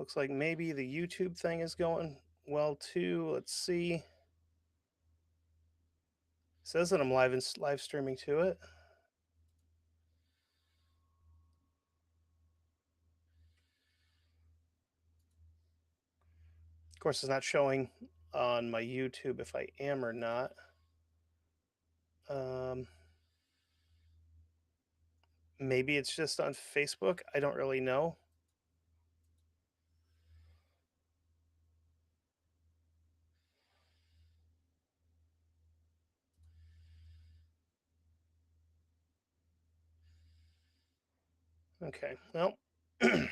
Looks like maybe the YouTube thing is going well too. Let's see. Says that I'm live streaming to it. Of course, it's not showing on my YouTube if I am or not. Um, Maybe it's just on Facebook. I don't really know. Okay. Well, it's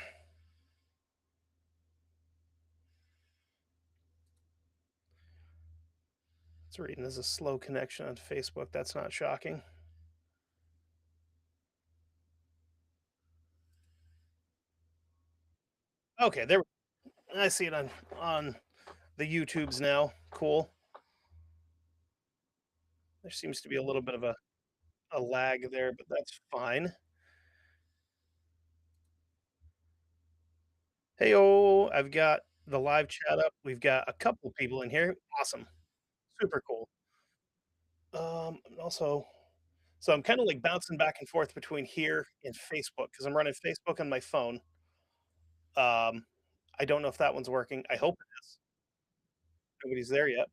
reading there's a slow connection on Facebook. That's not shocking. Okay, there I see it on the YouTubes now. Cool. There seems to be a little bit of a lag there, but that's fine. Heyo, I've got the live chat up. We've got a couple people in here. Awesome. Super cool. Also, so I'm kinda, like, bouncing back and forth between here and Facebook because 'cause I'm running Facebook on my phone. Um, I don't know if that one's working. I hope it is. Nobody's there yet.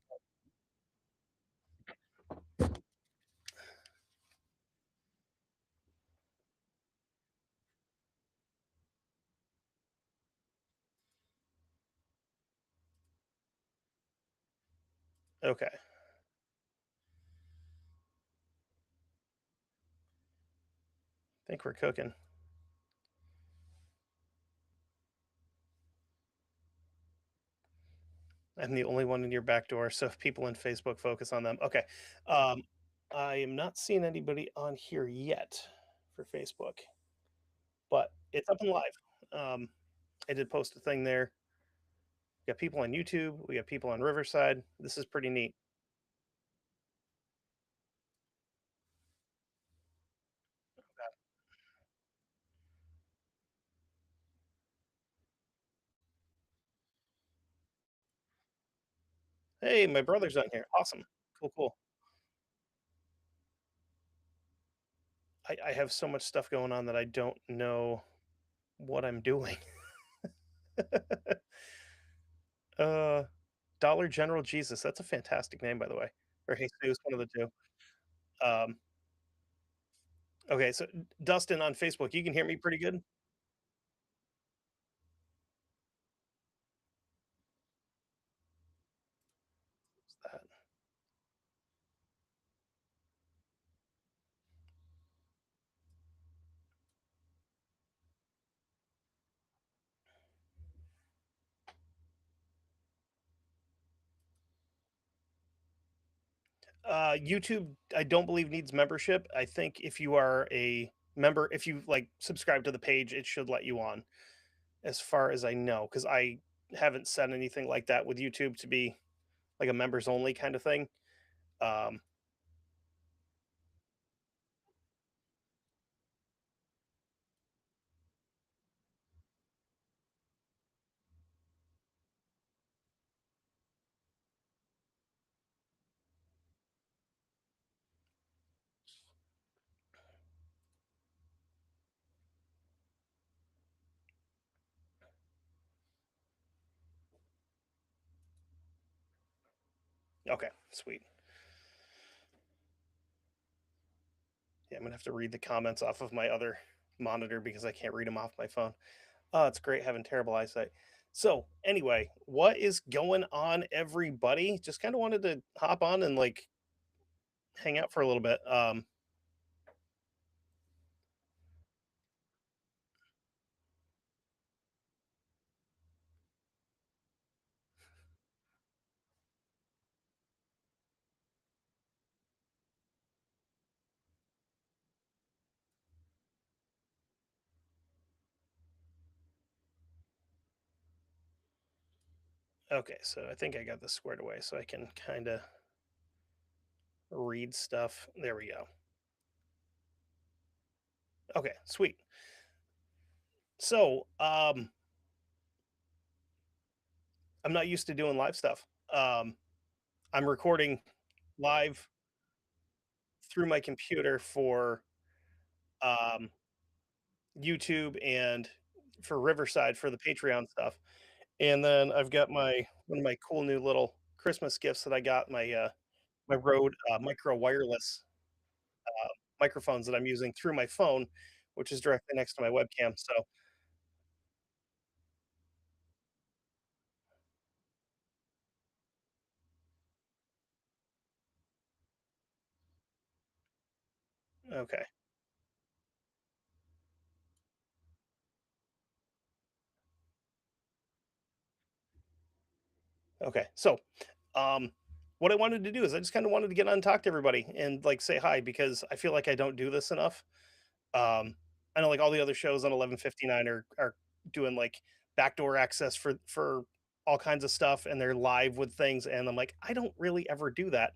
Okay. Think we're cooking. I'm the only one in your back door, so if people in Facebook focus on them. Okay. Um, I am not seeing anybody on here yet for Facebook, but it's up and live. Um, I did post a thing there. We got people on YouTube, we got people on Riverside. This is pretty neat. Hey, my brother's on here. Awesome. Cool, cool. I have so much stuff going on that I don't know what I'm doing. uh, Dollar General Jesus. That's a fantastic name, by the way. Or Jesus, one of the two. Um, okay, so Dustin on Facebook, you can hear me pretty good. That. YouTube, I don't believe needs membership. I think if you are a member, if you like subscribe to the page, it should let you on, as far as I know, because I haven't said anything like that with YouTube to be like a members only kind of thing. Um, okay, sweet. Yeah, I'm gonna have to read the comments off of my other monitor because I can't read them off my phone. Oh, it's great having terrible eyesight. So, anyway, what is going on, everybody? Just kind of wanted to hop on and like hang out for a little bit. Okay, so I think I got this squared away so I can kind of read stuff. There we go. Okay, sweet. So, I'm not used to doing live stuff. Um, I'm recording live through my computer for um, YouTube and for Riverside for the Patreon stuff. And then I've got my one of my cool new little Christmas gifts that I got my Rode Micro wireless microphones that I'm using through my phone, which is directly next to my webcam. So okay, okay. So um, what I wanted to do is I just kind of wanted to get on and talk to everybody and like say hi because I feel like I don't do this enough. I know like all the other shows on 1159 are doing like backdoor access for all kinds of stuff and they're live with things and I'm like I don't really ever do that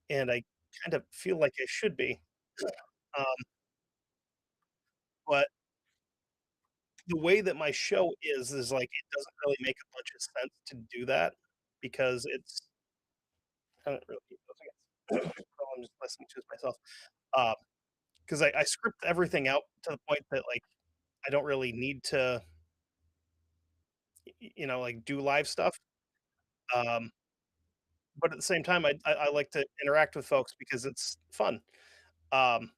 and I kind of feel like I should be. Um, but the way that my show is like it doesn't really make a bunch of sense to do that because it's I don't really need those again. Well, I'm just listening to myself. Because I script everything out to the point that like I don't really need to like do live stuff. Um, but at the same time, I like to interact with folks because it's fun. Um,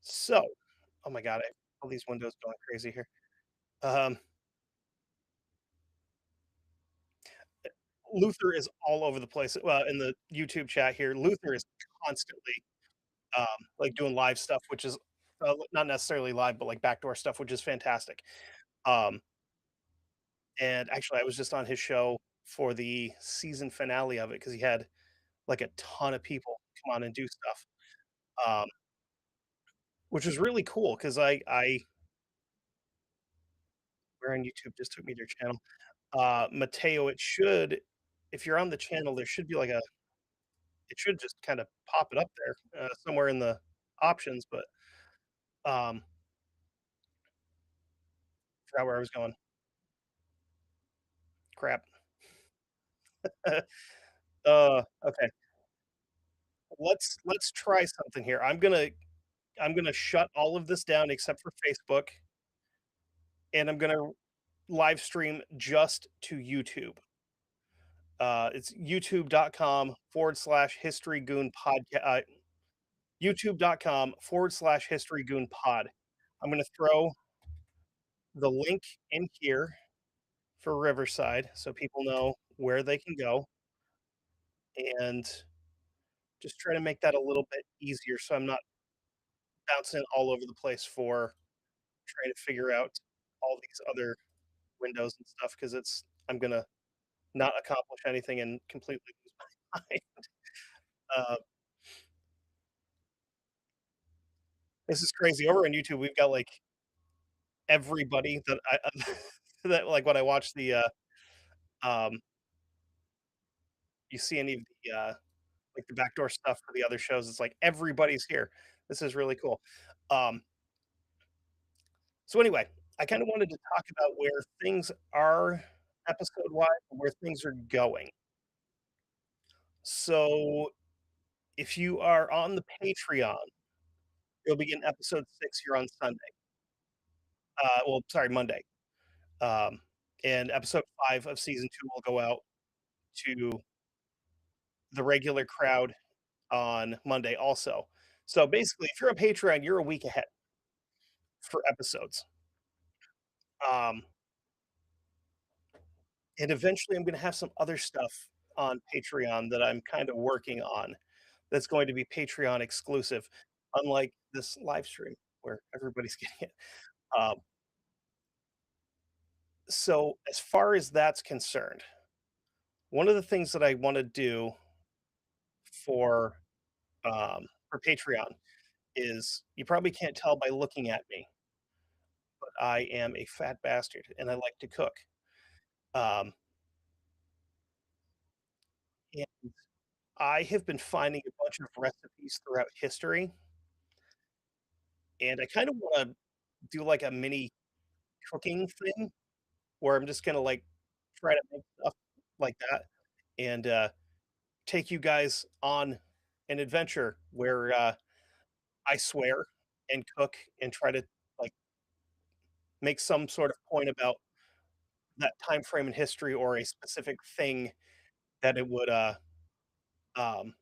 so, oh my god, I all these windows going crazy here. Um, Luther is all over the place. Well, in the YouTube chat here, Luther is constantly like doing live stuff, which is not necessarily live, but like backdoor stuff, which is fantastic. Um, and actually, I was just on his show for the season finale of it because he had like a ton of people come on and do stuff, um, which was really cool because I where on YouTube just took me to your channel. Mateo, it should if you're on the channel, there should be like a it should just kind of pop it up there somewhere in the options, but um, forgot where I was going. Crap. Okay. Let's try something here. I'm gonna shut all of this down except for Facebook, and I'm gonna live stream just to YouTube. It's youtube.com/historygoon podcast. youtube.com/historygoon pod. I'm going to throw the link in here for Riverside so people know where they can go and just try to make that a little bit easier so I'm not bouncing all over the place for trying to figure out all these other windows and stuff because I'm going to not accomplish anything and completely lose my mind. Uh, this is crazy. Over on YouTube, we've got like everybody that I that like when I watch um you see any of like the backdoor stuff for the other shows, it's like everybody's here. This is really cool. Um, so anyway, I kind of wanted to talk about where things are episode wise and where things are going. So if you are on the Patreon, you'll begin episode 6 here on Sunday. Well, sorry, Monday. Um, and episode 5 of season 2 will go out to the regular crowd on Monday also. So basically, if you're a Patreon, you're a week ahead for episodes. Um, and eventually, I'm going to have some other stuff on Patreon that I'm kind of working on that's going to be Patreon exclusive, unlike this live stream where everybody's getting it. Um, so, as far as that's concerned, one of the things that I want to do for for Patreon is you probably can't tell by looking at me, but I am a fat bastard and I like to cook. Um, and I have been finding a bunch of recipes throughout history, and I kind of want to do like a mini cooking thing where I'm just gonna, like, try to make stuff like that and, take you guys on an adventure where, I swear and cook and try to, like, make some sort of point about that time frame in history or a specific thing that it would, um,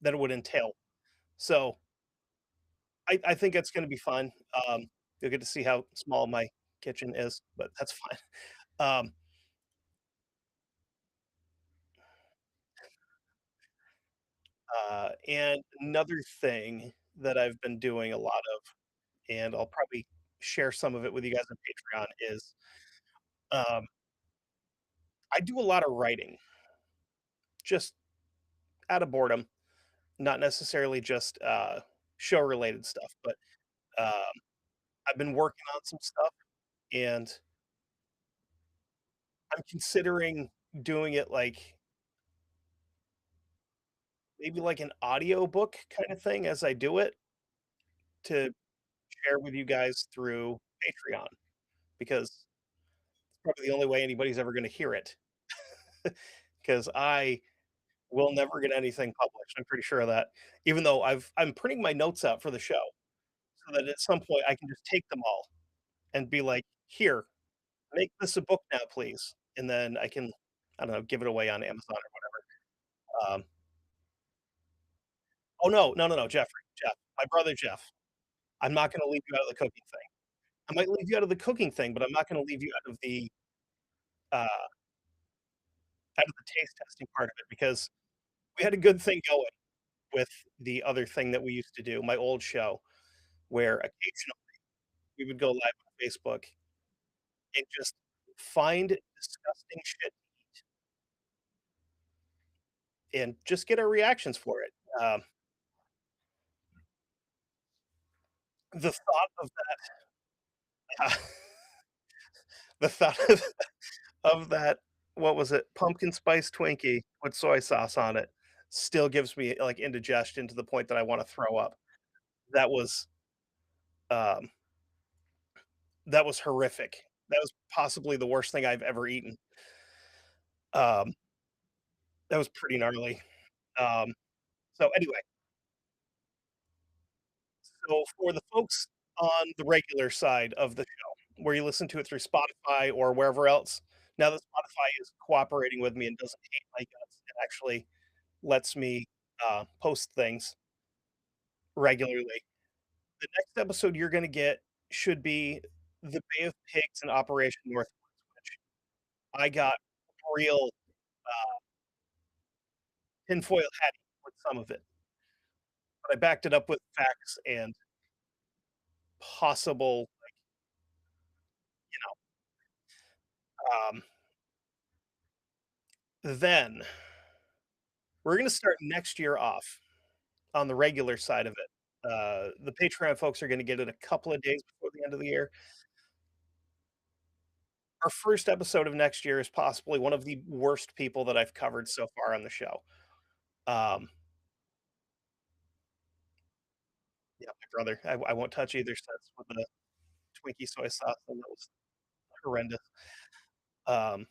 that it would entail. So, I think it's gonna be fun. You'll get to see how small my kitchen is, but that's fine. Um, and another thing that I've been doing a lot of, and I'll probably share some of it with you guys on Patreon, is, um, I do a lot of writing, just out of boredom, not necessarily just, show related stuff, but, um, I've been working on some stuff, and I'm considering doing it like maybe like an audiobook kinda thing as I do it to share with you guys through Patreon, because it's probably the only way anybody's ever gonna hear it. Because I will never get anything published, I'm pretty sure of that, even though I'm printing my notes out for the show, so that at some point I can just take them all and be like, "Here, make this a book now, please," and then I can, I don't know, give it away on Amazon or whatever. Oh, no, no, no, no, Jeffrey, Jeff, my brother Jeff. I'm not gonna leave you out of the cooking thing. I might leave you out of the cooking thing, but I'm not gonna leave you uh, out of the taste testing part of it, because we had a good thing going with the other thing that we used to do, my old show, where occasionally we would go live on Facebook and just find disgusting shit and just get our reactions for it. The thought of that the thought of that, what was it? Pumpkin spice Twinkie with soy sauce on it still gives me, like, indigestion to the point that I wanna throw up. That was, um, that was horrific. That was possibly the worst thing I've ever eaten. Um, that was pretty gnarly. Um, so anyway, so for the folks on the regular side of the show, where you listen to it through Spotify or wherever else, now that Spotify is cooperating with me and doesn't hate my guts and actually lets me, post things regularly, the next episode you're gonna get should be the Bay of Pigs and Operation Northwoods, which I got real, tinfoil hatty with some of it, but I backed it up with facts and possible, you know, then we're gonna start next year off on the regular side of it. The Patreon folks are gonna get it a couple of days before the end of the year. Our first episode of next year is possibly one of the worst people that I've covered so far on the show. Um, yeah, my brother. I won't touch either since with the Twinkie soy sauce, and that was horrendous. Um,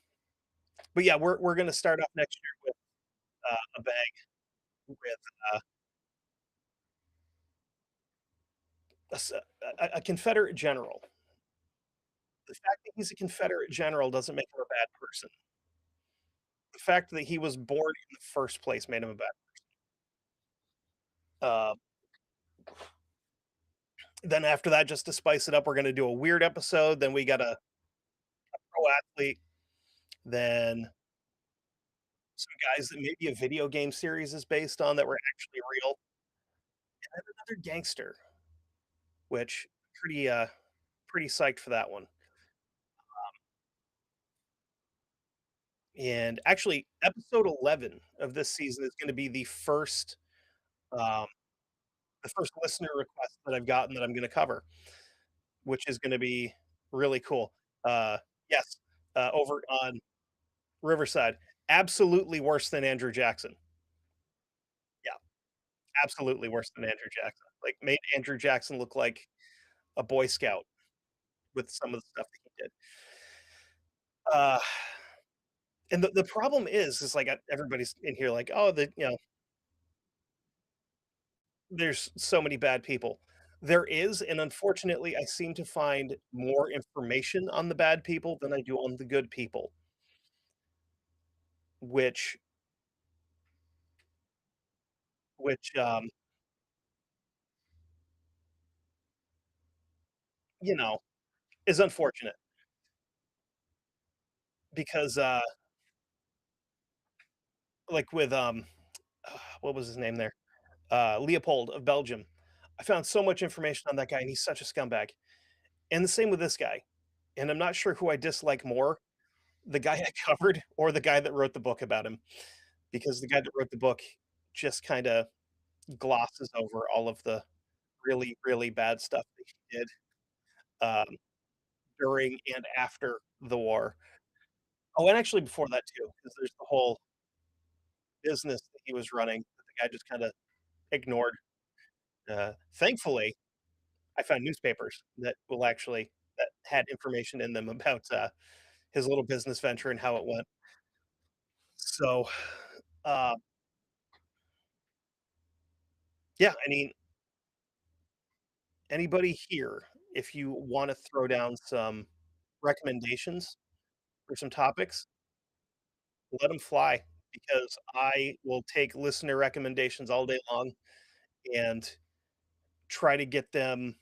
but yeah, we're gonna start off next year with, a bag with, uh, a Confederate general. The fact that he's a Confederate general doesn't make him a bad person. The fact that he was born in the first place made him a bad. Uh, then after that, just to spice it up, we're gonna do a weird episode. Then we got a pro athlete. Then some guys that maybe a video game series is based on that were actually real, and then another gangster, which pretty pretty psyched for that one. And actually, episode 11 of this season is going to be um, the first listener request that I've gotten that I'm going to cover, which is going to be really cool. Uh, yes, over on Riverside, absolutely worse than Andrew Jackson. Yeah, absolutely worse than Andrew Jackson. Like made Andrew Jackson look like a Boy Scout with some of the stuff that he did. Uh, and the problem is like, everybody's in here like, "Oh, there's so many bad people." There is, and unfortunately, I seem to find more information on the bad people than I do on the good people, which which you know, is unfortunate because, like with, what was his name there? Leopold of Belgium. I found so much information on that guy, and he's such a scumbag. And the same with this guy. And I'm not sure who I dislike more, the guy I covered or the guy that wrote the book about him, because the guy that wrote the book just kinda glosses over all of the really, really bad stuff that he did, um, during and after the war. Oh, and actually before that too, because there's the whole business that he was running that the guy just kinda ignored. Thankfully, I found newspapers that had information in them about, his little business venture and how it went. So, uh, yeah, I mean, anybody here, if you wanna throw down some recommendations for some topics, let them fly because I will take listener recommendations all day long and try to get them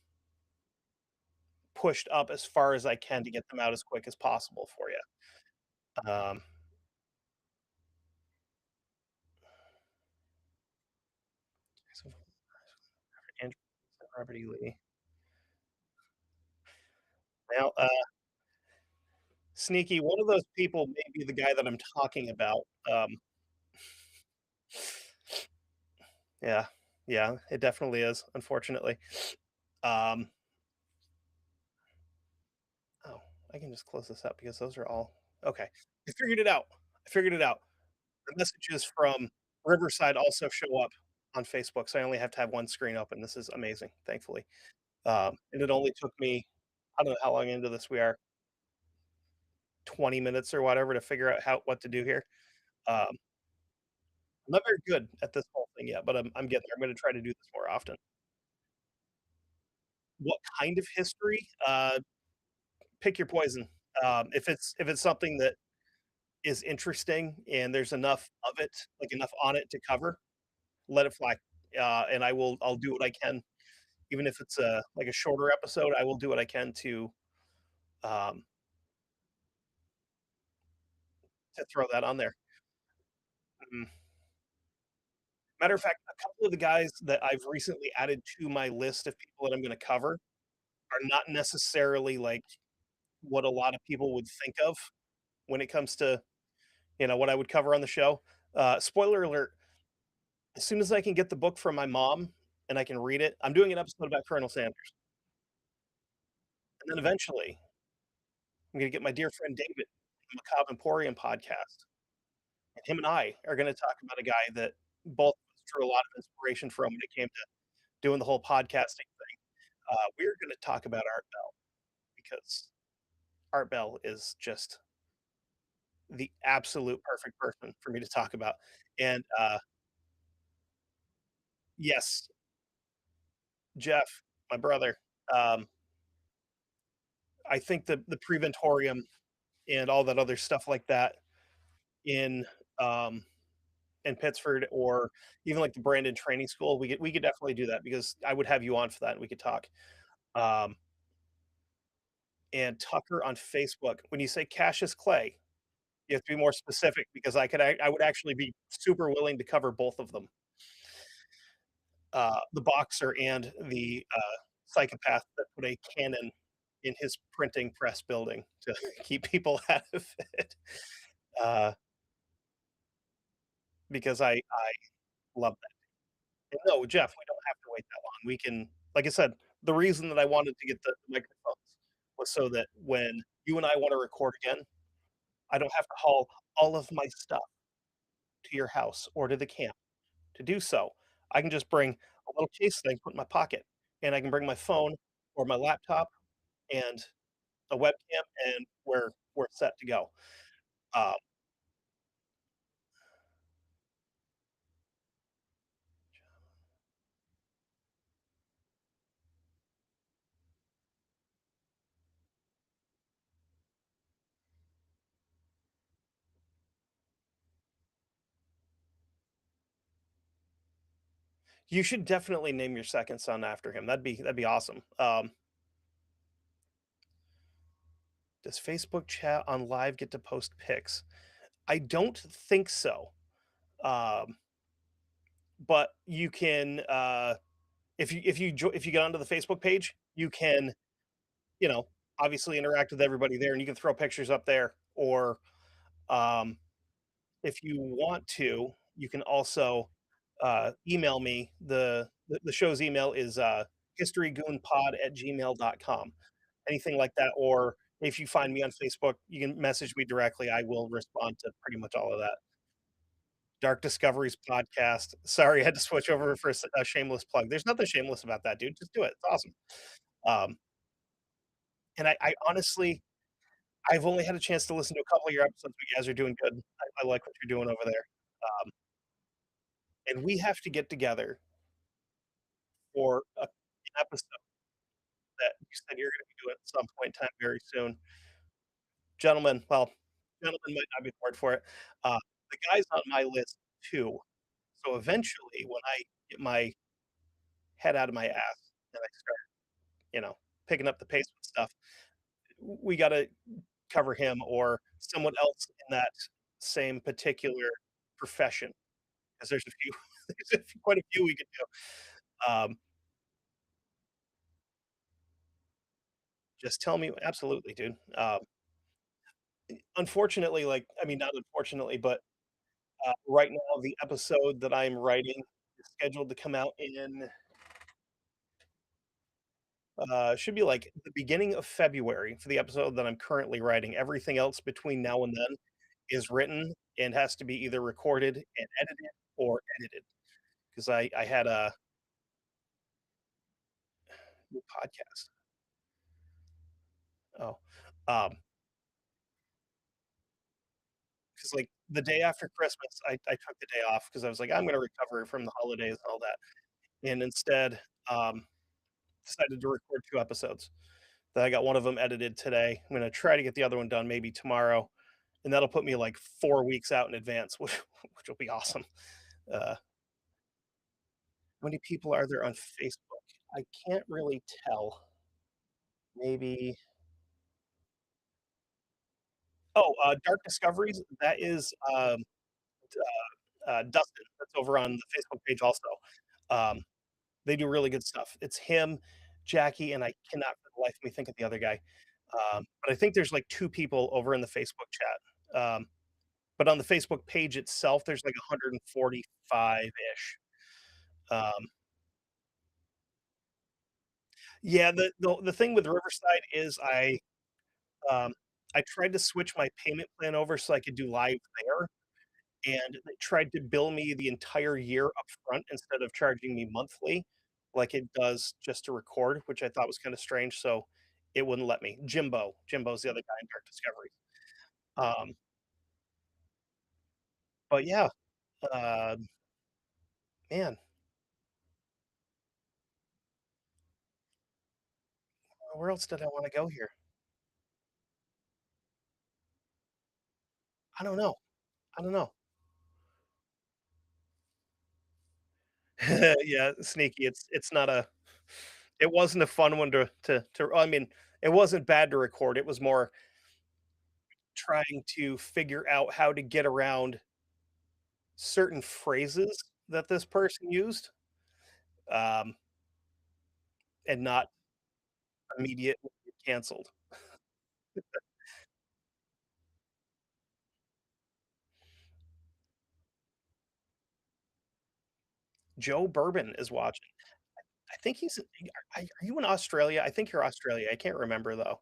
pushed up as far as I can to get them out as quick as possible for you. Um, so Andrew Robert E. Lee. Now, Sneaky, one of those people may be the guy that I'm talking about. Um, yeah, yeah, it definitely is, unfortunately. Um, oh, I can just close this up because those are all okay. I figured it out. I figured it out. The messages from Riverside also show up on Facebook, so I only have to have one screen open. This is amazing, thankfully. And it only took me, I don't know how long into this we are, 20 minutes or whatever to figure out what to do here. Um, I'm not very good at this whole thing yet, but I'm getting there. I'm going to try to do this more often. What kind of history? Pick your poison. If it's something that is interesting and there's enough of it, like enough on it to cover, let it fly. And I'll do what I can, even if it's like a shorter episode. I will do what I can um, to throw that on there. Mhm. Matter of fact, a couple of the guys that I've recently added to my list of people that I'm going to cover are not necessarily like what a lot of people would think of when it comes to what I would cover on the show. Spoiler alert: as soon as I can get the book from my mom and I can read it, I'm doing an episode about Colonel Sanders, and then eventually I'm going to get my dear friend David from the Macabre Emporium podcast, and him and I are going to talk about a guy that both of us drew a lot of inspiration from when it came to doing the whole podcasting thing. We're going to talk about Art Bell because Art Bell is just the absolute perfect person for me to talk about. And yes, Jeff, my brother, um, I think the Preventorium and all that other stuff like that in um, in Pittsford or even like the Brandon Training School, we could definitely do that because I would have you on for that and we could talk. Um, and Tucker on Facebook. When you say Cassius Clay, you have to be more specific because I would actually be super willing to cover both of them, the boxer and the psychopath that put a cannon in his printing press building to keep people out of it. Uh, because I love that. And no, Jeff, we don't have to wait that long. We can, like I said, the reason that I wanted to get the microphones was so that when you and I want to record again, I don't have to haul all of my stuff to your house or to the camp. To do so, I can just bring a little case that I can put in my pocket, and I can bring my phone or my laptop and a webcam, and we're set to go. Um, you should definitely name your second son after him. That'd be awesome. Does Facebook chat on live get to post pics? I don't think so. Um, but you can if you get onto the Facebook page, you can, you know, obviously interact with everybody there, and you can throw pictures up there. Or um, if you want to, you can also email me. The show's email is historygoonpod@gmail.com. Anything like that, or if you find me on Facebook, you can message me directly. I will respond to pretty much all of that. Dark Discoveries podcast. Sorry, I had to switch over for a shameless plug. There's nothing shameless about that, dude. Just do it. It's awesome. Um, and I honestly, I've only had a chance to listen to a couple of your episodes, but you guys are doing good. I like what you're doing over there. Um, and we have to get together for an episode that you said you're going to be doing at some point in time very soon. Gentlemen, well, gentlemen might not be the word for it. Uh, the guy's on my list too. So eventually, when I get my head out of my ass and I start, picking up the pace with stuff, we got to cover him or someone else in that same particular profession, because there's a few, quite a few we could do. Just tell me, absolutely, dude. Unfortunately, like, I mean, not unfortunately, but right now the episode that I'm writing is scheduled to come out in should be like the beginning of February for the episode that I'm currently writing. Everything else between now and then is written and has to be either recorded and edited or edited, because I had a new podcast. Oh, um, because like the day after Christmas, I took the day off because I was like, I'm going to recover from the holidays and all that, and instead um, decided to record 2 episodes. Then I got one of them edited today. I'm going to try to get the other one done maybe tomorrow, and that'll put me like 4 weeks out in advance, which will be awesome. How many people are there on Facebook? I can't really tell. Maybe. Oh, Dark Discoveries. That is Dustin. That's over on the Facebook page also. Um, they do really good stuff. It's him, Jackie, and I cannot for the life of me think of the other guy. But I think there's like 2 people over in the Facebook chat. But on the Facebook page itself, there's like 145 ish. Um, yeah, the thing with Riverside is um, I tried to switch my payment plan over so I could do live there, and they tried to bill me the entire year upfront instead of charging me monthly like it does just to record, which I thought was kinda strange, so it wouldn't let me. Jimbo's the other guy in Dark Discovery. Um, but yeah, uh, man, where else did I wanna go here? I don't know. I don't know. Yeah, sneaky. It's not a it wasn't a fun one to I mean, it wasn't bad to record, it was more trying to figure out how to get around certain phrases that this person used, um, and not immediately get canceled. Joe Bourbon is watching. I think he's are you in Australia? I think you're Australia, I can't remember though,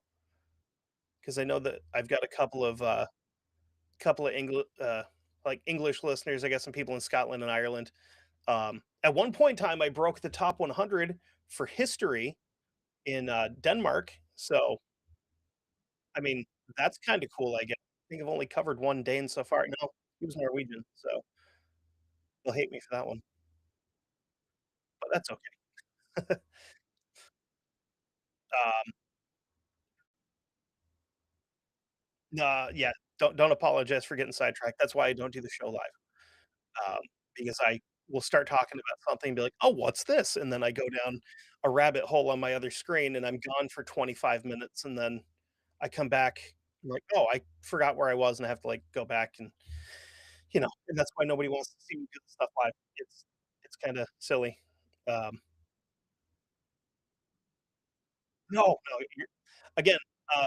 because I know that I've got a couple of like, English listeners, I guess some people in Scotland and Ireland. At one point in time, I broke the top 100 for history in, Denmark, so I mean, that's kinda cool, I guess. I think I've only covered 1 Dane so far. No, he was Norwegian, so they'll hate me for that one, but that's okay. Um, nah, yeah, don't apologize for getting sidetracked. That's why I don't do the show live, um, because I will start talking about something and be like, "Oh, what's this?" And then I go down a rabbit hole on my other screen, and I'm gone for 25 minutes, and then I come back, I'm like, "Oh, I forgot where I was," and I have to, like, go back and and that's why nobody wants to see me do the stuff live. It's kinda silly. Um, no, you're again, uh,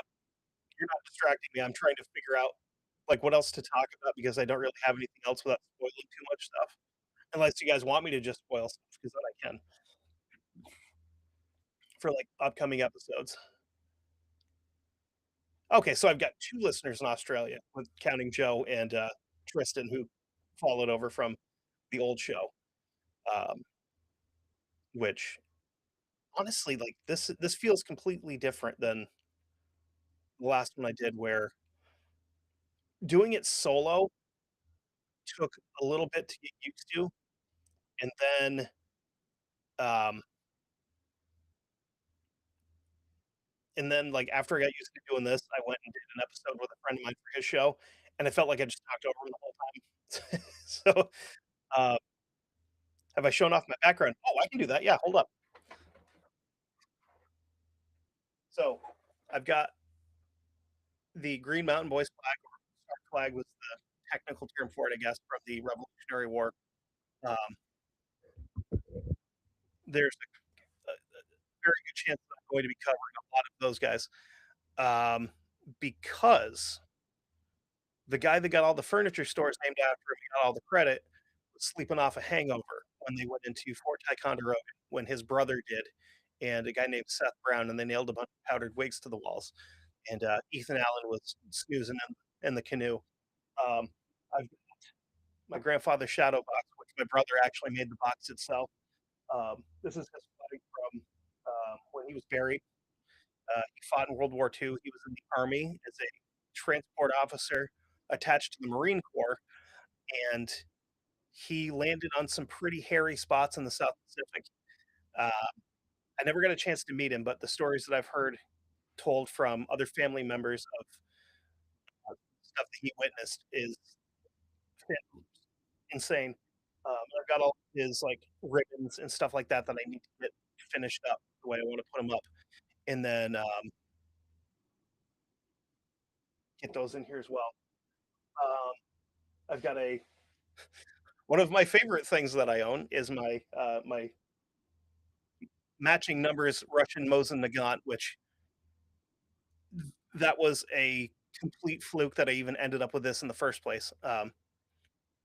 you're not distracting me. I'm trying to figure out, like, what else to talk about because I don't really have anything else without spoiling too much stuff, unless you guys want me to just spoil stuff, because then I can for, like, upcoming episodes. Okay, so I've got 2 listeners in Australia, with counting Joe and, Tristan, who followed over from the old show, um, which honestly, like, this feels completely different than the last one I did, where doing it solo took a little bit to get used to, and then, um like, after I got used to doing this, I went and did an episode with a friend of mine for his show, and I felt like I just talked over him the whole time. So, uh, have I shown off my background? Oh, I can do that, yeah, hold up. So, I've got the Green Mountain Boys flag, or Star flag was the technical term for it, I guess, from the Revolutionary War. Um, there's a very good chance that I'm going to be covering a lot of those guys, um, because the guy that got all the furniture stores named after him, he got all the credit, was sleeping off a hangover when they went into Fort Ticonderoga, when his brother did, and a guy named Seth Brown, and they nailed a bunch of powdered wigs to the walls. And Ethan Allen was snoozing in the canoe. Um, I've my grandfather's shadow box, which my brother actually made the box itself. This is his flag from when he was buried. He fought in World War II. He was in the Army as a transport officer attached to the Marine Corps, and he landed on some pretty hairy spots in the South Pacific. Uh, I never got a chance to meet him, but the stories that I've heard told from other family members of stuff that he witnessed is insane. I've got all his like ribbons and stuff like that that I need to get finished up the way I want to put them up, and then get those in here as well. Um, I've got a one of my favorite things that I own is my matching numbers Russian Mosin Nagant, which that was a complete fluke that I even ended up with this in the first place.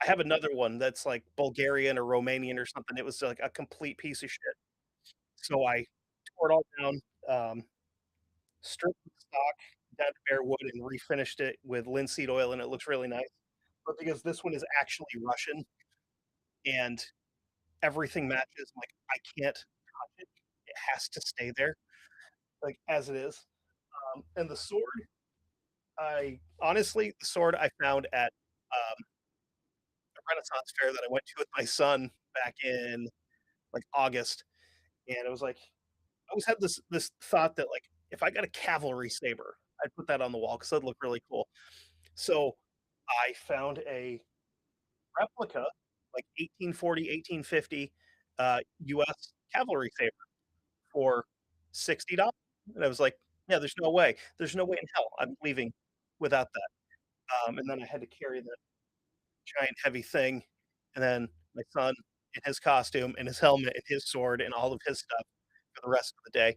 I have another one that's like Bulgarian or Romanian or something. It was like a complete piece of shit. So I tore it all down, stripped the stock down to bare wood, and refinished it with linseed oil, and it looks really nice. But because this one is actually Russian and everything matches, like I can't touch it. It has to stay there, like as it is. And the sword, the sword I found at a Renaissance fair that I went to with my son back in like August, and it was like I always had this thought that like if I got a cavalry saber, I'd put that on the wall because that'd look really cool. So I found a replica, like 1840, 1850 US cavalry saber for $60. And I was like, yeah, there's no way. There's no way in hell I'm leaving without that. And then I had to carry that giant heavy thing, and then my son in his costume and his helmet and his sword and all of his stuff for the rest of the day,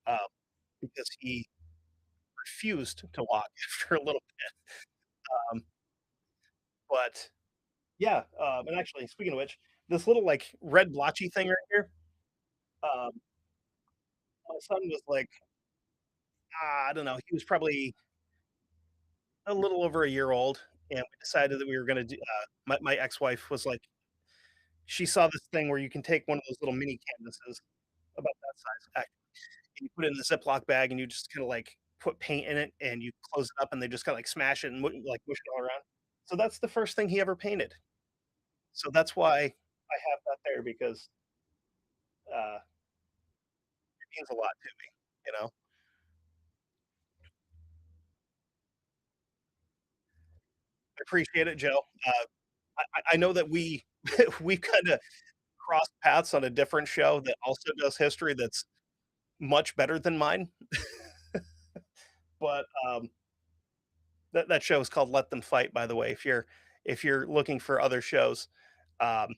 um, because he refused to walk after a little bit. Um, but yeah, and actually, speaking of which, this little like red blotchy thing right here, um, my son was like, I don't know, he was probably a little over a year old, and we decided that we were going to do. My ex-wife was like, she saw this thing where you can take one of those little mini canvases about that size, and you put it in the Ziploc bag, and you just kind of like put paint in it and you close it up and they just kinda, like, smash it and like, mush it all around. So that's the first thing he ever painted. So that's why I have that there because, it means a lot to me, you know? I appreciate it, Joe. I know that we we kinda crossed paths on a different show that also does history that's much better than mine, but, that show is called Let Them Fight, by the way, if you're looking for other shows. Um,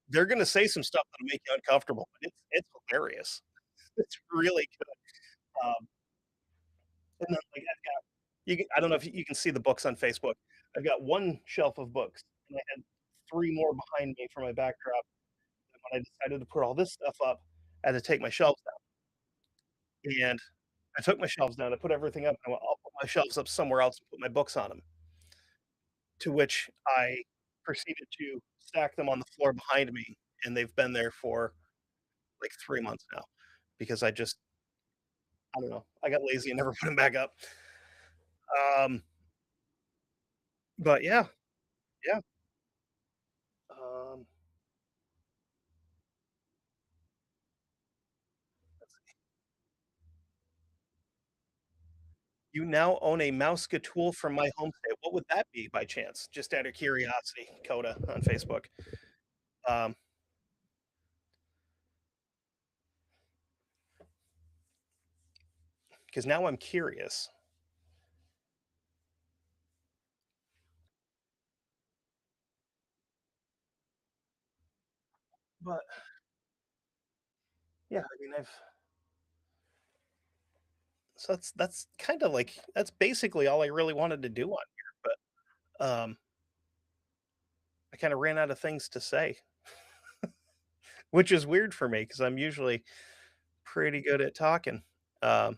they're gonna say some stuff that'll make you uncomfortable, but it's hilarious. It's really good. And then, like, I've got I don't know if you can see the books on Facebook. I've got 1 shelf of books, and I had 3 more behind me for my backdrop, and when I decided to put all this stuff up, I had to take my shelves down, and I took my shelves down, I put everything up, and I went, "I'll put my shelves up somewhere else and put my books on them." To which I proceeded to stack them on the floor behind me, and they've been there for, like, 3 months now because I don't know, I got lazy and never put them back up. Um, but yeah, yeah. Um, you now own a Mousecatool from my home state. What would that be by chance? Just out of curiosity, Coda on Facebook. Um, because now I'm curious. But yeah, I mean, I've so that's kind of like that's basically all I really wanted to do on here. But I kind of ran out of things to say, which is weird for me because I'm usually pretty good at talking. Um,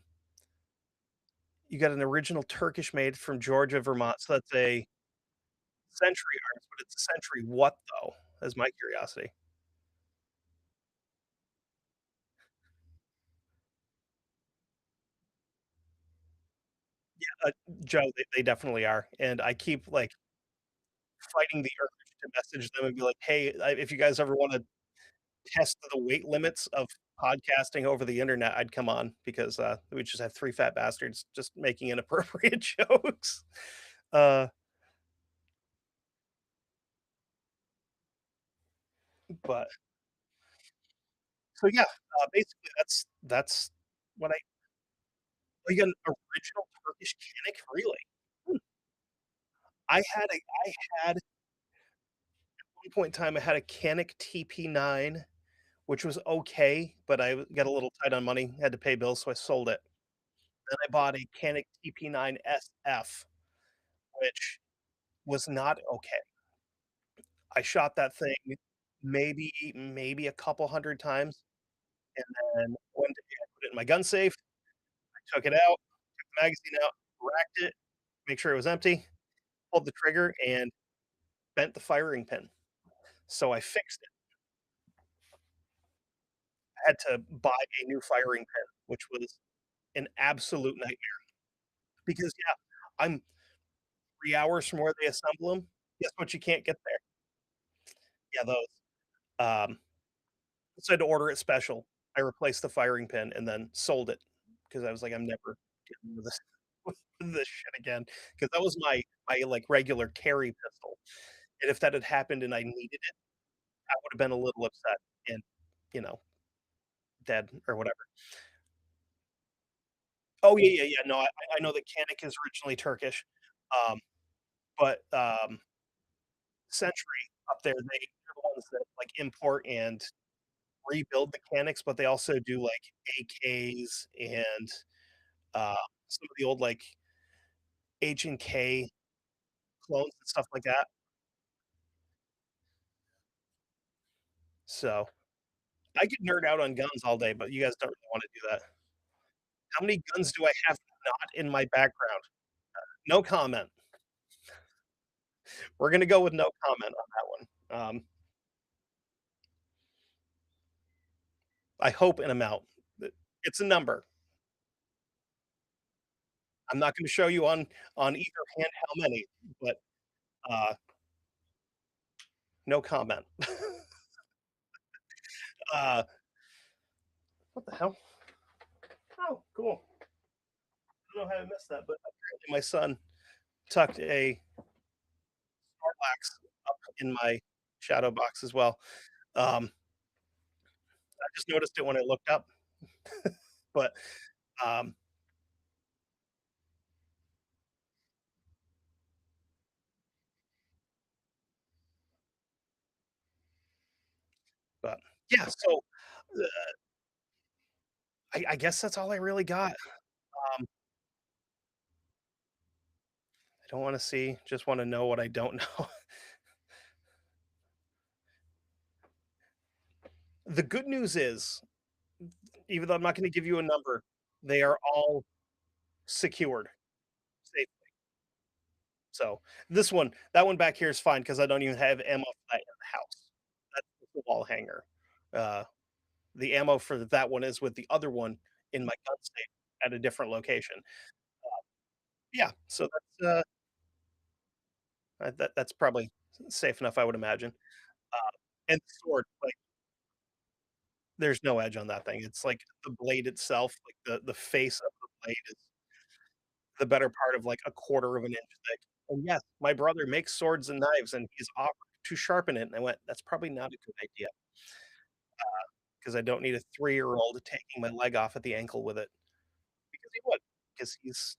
you got an original Turkish made from Georgia, Vermont. So that's a Century Arms, but it's a Century what though? Is my curiosity. Uh, Joe, they definitely are, and I keep like fighting the urge to message them and be like, "Hey, if you guys ever want to test the weight limits of podcasting over the internet, I'd come on because we just have 3 fat bastards just making inappropriate jokes." Uh, but so yeah, basically that's what I. Oh, you got an original Turkish Canik, really? Hmm. I had at one point in time I had a Canik TP9, which was okay, but got a little tight on money, had to pay bills, so I sold it. Then I bought a Canik TP9 SF, which was not okay. I shot that thing maybe a couple 100 times, and then one day I put it in my gun safe, I took it out, took the magazine out, racked it, make sure it was empty, pulled the trigger, and bent the firing pin. So I fixed it. I had to buy a new firing pin, which was an absolute nightmare because, yeah, I'm 3 hours from where they assemble them. Guess what you can't get there? Yeah, those. Um, so I had to order it special. I replaced the firing pin and then sold it because I was like, "I'm never dealing with this with this shit again." Because that was my, like, regular carry pistol, and if that had happened and I needed it, I would have been a little upset and, you know, dead or whatever. Oh, yeah, yeah, yeah, no, I know that Canik is originally Turkish, um, but, Century up there, they're the ones that, like, import and rebuild the Caniks, but they also do, like, AKs and, uh, some of the old, like, H&K clones and stuff like that. So, I could nerd out on guns all day, but you guys don't really wanna do that. How many guns do I have not in my background? No comment. We're gonna go with no comment on that one. I hope an amount. It's a number. I'm not gonna show you on either hand how many, but, uh, no comment. Uh, what the hell? Oh, cool. I don't know how I missed that, but apparently my son tucked a Snorlax up in my shadow box as well. Um, I just noticed it when I looked up, but, um, but yeah, so, uh, I guess that's all I really got. I don't wanna see, just wanna know what I don't know. The good news is, even though I'm not gonna give you a number, they are all secured safely. So, this one that one back here is fine because I don't even have ammo for that in the house. That's just a wall hanger. Uh, the ammo for that one is with the other one in my gun safe at a different location. Yeah, so that's probably safe enough, I would imagine. And the sword, like, there's no edge on that thing. It's like the blade itself, like the face of the blade is the better part of like a quarter of an inch thick. And yes, my brother makes swords and knives, and he's offered to sharpen it, and I went, "That's probably not a good idea because I don't need a 3-year-old taking my leg off at the ankle with it." Because he would, because he's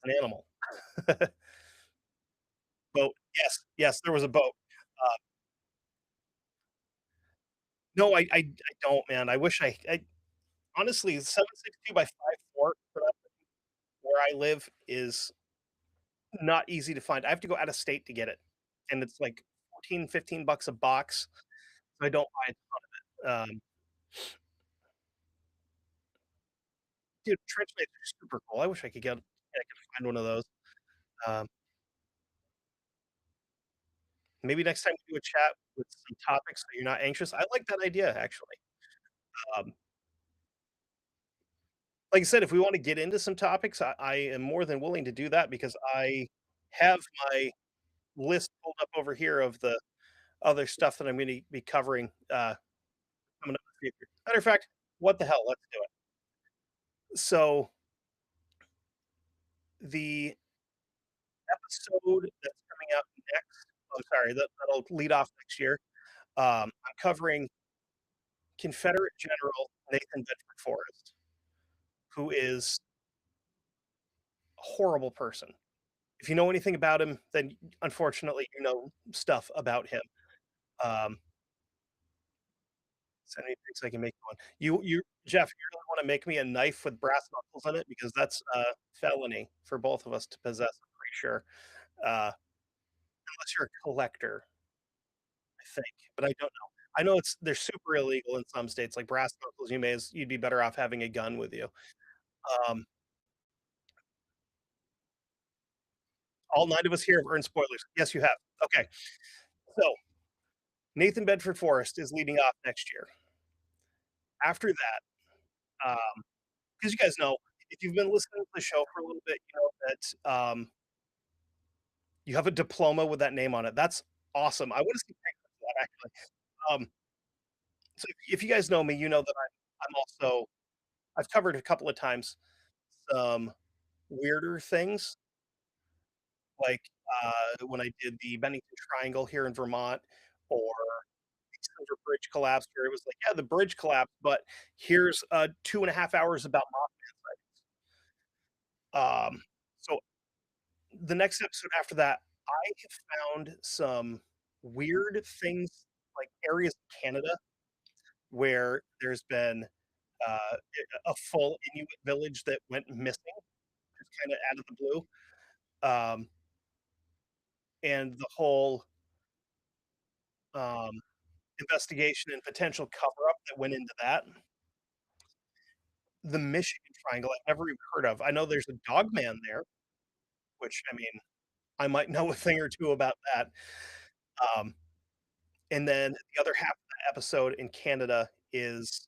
an animal. Boat. Yes, yes, there was a boat. Uh, no, I don't, man. I wish I honestly, 7.62 by 5'4" for that where I live is not easy to find. I have to go out of state to get it, and it's like 14, $15 a box, so I don't buy it. Dude, trench mates are super cool. I wish I could find one of those. Um, maybe next time we do a chat with some topics so you're not anxious. I like that idea, actually. Um, like I said, if we wanna get into some topics, I am more than willing to do that because I have my list pulled up over here of the other stuff that I'm gonna be covering, coming up in the future. Matter of fact, what the hell, let's do it. So, the episode that's coming out next I'm sorry, that'll lead off next year, I'm covering Confederate General Nathan Bedford Forrest, who is a horrible person. If you know anything about him, then unfortunately you know stuff about him. Um, send me pics I can make one. You Jeff, you really want to make me a knife with brass knuckles in it because that's a felony for both of us to possess. I'm pretty sure, unless you're a collector, I think, but I don't know. I know they're super illegal in some states, like brass knuckles. You'd be better off having a gun with you. Um, all 9 of us here have earned spoilers. Yes, you have. Okay, so Nathan Bedford Forrest is leading off next year. After that, because you guys know, if you've been listening to the show for a little bit, you know that you have a diploma with that name on it. That's awesome. I want to see pictures of that actually. So if you guys know me, you know that I'm also I've covered a couple of times some weirder things, like when I did the Bennington Triangle here in Vermont, or the Center Bridge collapse. Where it was like, yeah, the bridge collapsed, but here's 2.5 hours about so the next episode after that, I have found some weird things, like areas of Canada where there's been a full Inuit village that went missing, just kind of out of the blue. Um, and the whole um, investigation and potential cover up that went into that. The Michigan Triangle, I've never even heard of. I know there's a dog man there, which I mean, I might know a thing or two about that. Um, and then the other half of the episode in Canada is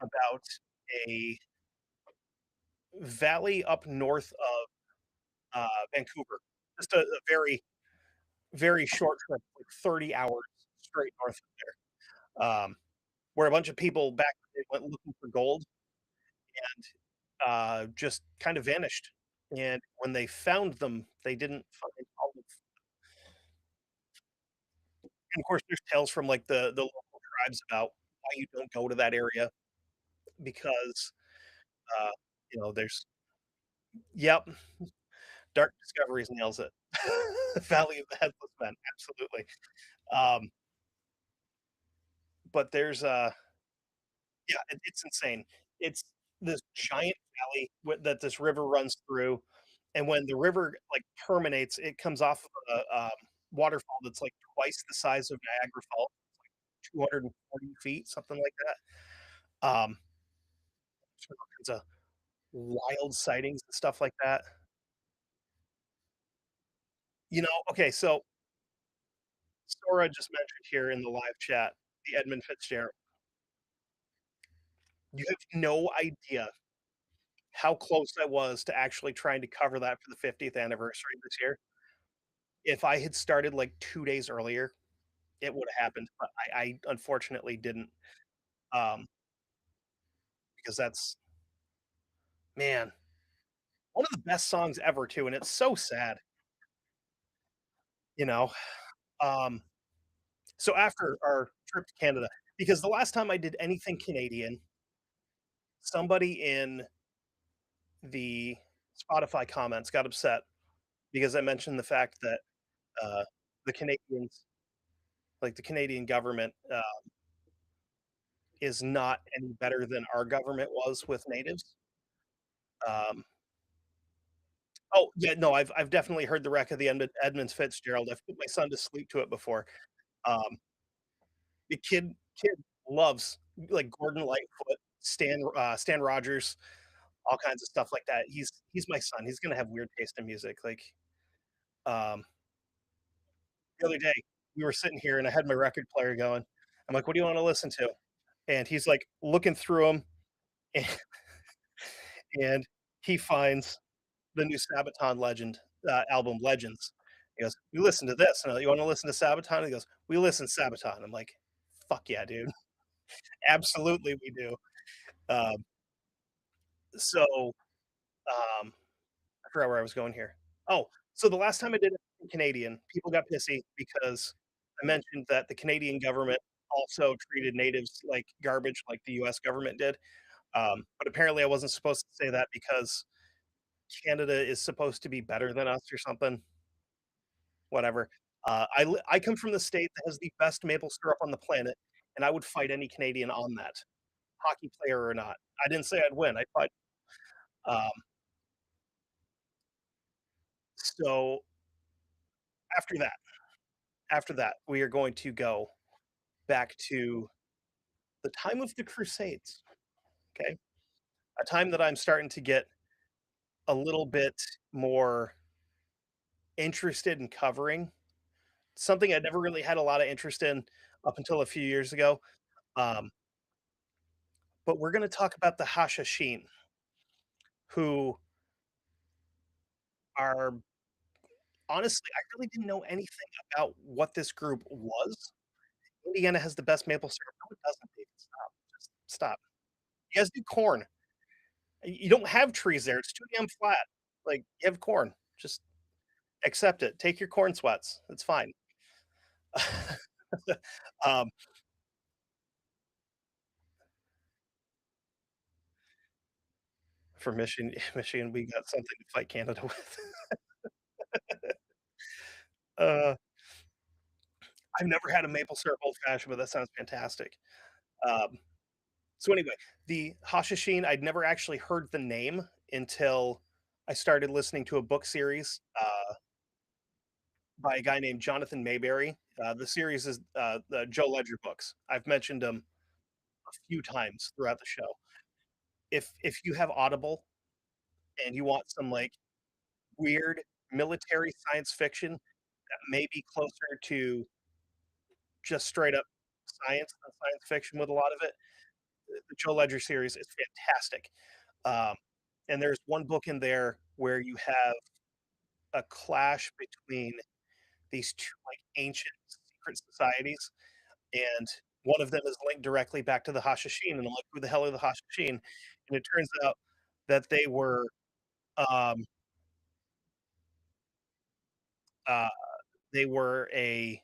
about a valley up north of, Vancouver. Just a very, very short trip, like 30 hours straight north of there, where a bunch of people back then went looking for gold and, just kind of vanished, and when they found them, they didn't find all of, and of course, there's tales from, like, the local tribes about why you don't go to that area because, uh, there's yep, Dark Discoveries nails it. Valley of the Headless Men, absolutely. Um, but there's, yeah, it's insane. It's this giant valley that this river runs through, and when the river, like, terminates, it comes off of a, waterfall that's, like, twice the size of Niagara Falls, 240 feet, something like that. So all kinds of wild sightings and stuff like that. Okay, so Sora just mentioned here in the live chat, the Edmund Fitzgerald. You have no idea how close I was to actually trying to cover that for the 50th anniversary this year. If I had started, like, 2 days earlier, it would have happened, but I unfortunately didn't, um, because that's man, one of the best songs ever too, and it's so sad, you know? Um, so after our trip to Canada, because the last time I did anything Canadian, somebody in the Spotify comments got upset because I mentioned the fact that, uh, the Canadians the Canadian government, is not any better than our government was with natives. Um Oh, yeah, no, I've definitely heard the wreck of the Edmunds Fitzgerald. I've put my son to sleep to it before. Um, the kid loves, like, Gordon Lightfoot, Stan Rogers, all kinds of stuff like that. He's my son. He's gonna have weird taste in music, like, um, the other day, we were sitting here and I had my record player going. I'm like, "What do you wanna listen to?" And he's, like, looking through 'em, and and he finds the new Sabaton album, Legends. He goes, "We listen to this." And I'm like, "You wanna listen to Sabaton?" He goes, "We listen to Sabaton." I'm like, "Fuck yeah, dude. Absolutely, we do." Um, so, I forgot where I was going here. Oh, so the last time I did it in Canadian, people got pissy because I mentioned that the Canadian government also treated natives like garbage like the US government did. But apparently I wasn't supposed to say that because Canada is supposed to be better than us or something. Whatever. I come from the state that has the best maple syrup on the planet, and I would fight any Canadian on that, hockey player or not. I didn't say I'd win. I'd fight. Um, so after that, we are going to go back to the time of the Crusades. Okay, a time that I'm starting to get a little bit more interested in covering. Something I never really had a lot of interest in up until a few years ago. Um, but we're going to talk about the Hashashin, who are honestly, I really didn't know anything about what this group was. Indiana has the best maple syrup. No, it doesn't, David. Stop. Just stop. You guys do corn. You don't have trees there. It's too damn flat. Like, you have corn. Just accept it. Take your corn sweats. It's fine. um, for Michigan, Michigan, we got something to fight Canada with. uh, I've never had a maple syrup old fashioned, but that sounds fantastic. Um, So anyway, the Hashashin, I'd never actually heard the name until I started listening to a book series by a guy named Jonathan Mayberry. The series is the Joe Ledger books. I've mentioned them a few times throughout the show. If you have Audible and you want some like weird military science fiction that may be closer to just straight up science than science fiction with a lot of it, the Joe Ledger series is fantastic. Um, and there's one book in there where you have a clash between these 2, like, ancient secret societies, and one of them is linked directly back to the Hashishin, and I'm like, "Who the hell are the Hashishin?" And it turns out that um, uh, they were a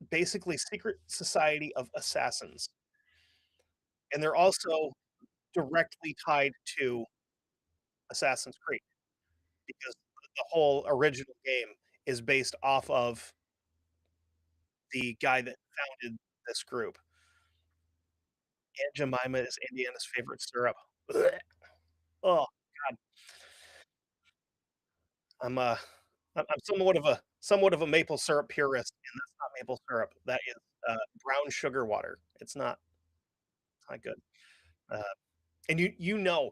basically secret society of assassins, and they're also directly tied to Assassin's Creed because the whole original game is based off of the guy that founded this group. Aunt Jemima is Indiana's favorite syrup. Blech. Oh, god. I'm, uh, I'm somewhat of a maple syrup purist, and that's not maple syrup. That is, brown sugar water. It's not good. Uh, and so